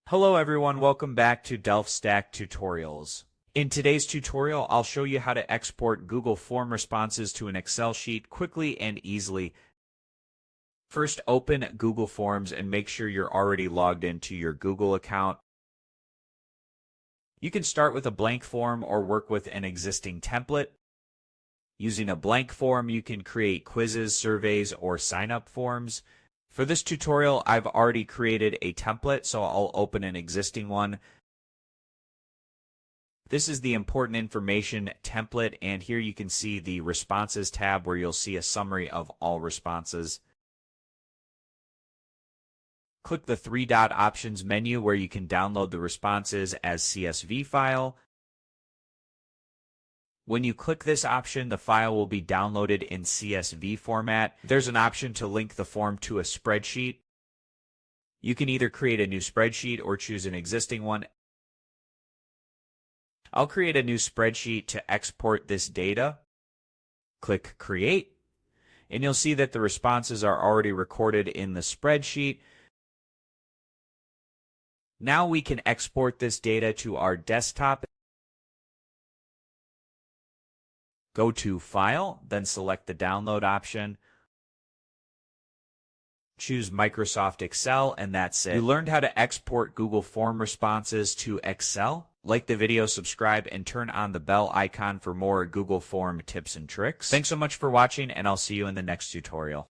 Hello everyone, welcome back to Delft Stack Tutorials. In today's tutorial, I'll show you how to export Google Form responses to an Excel sheet quickly and easily. First, open Google Forms and make sure you're already logged into your Google account. You can start with a blank form or work with an existing template. Using a blank form, you can create quizzes, surveys, or sign-up forms. For this tutorial, I've already created a template, so I'll open an existing one. This is the important information template, and here you can see the responses tab where you'll see a summary of all responses. Click the three-dot options menu where you can download the responses as CSV file. When you click this option, the file will be downloaded in CSV format. There's an option to link the form to a spreadsheet. You can either create a new spreadsheet or choose an existing one. I'll create a new spreadsheet to export this data. Click Create, and you'll see that the responses are already recorded in the spreadsheet. Now we can export this data to our desktop. Go to File, then select the Download option. Choose Microsoft Excel, and that's it. You learned how to export Google Form responses to Excel. Like the video, subscribe, and turn on the bell icon for more Google Form tips and tricks. Thanks so much for watching, and I'll see you in the next tutorial.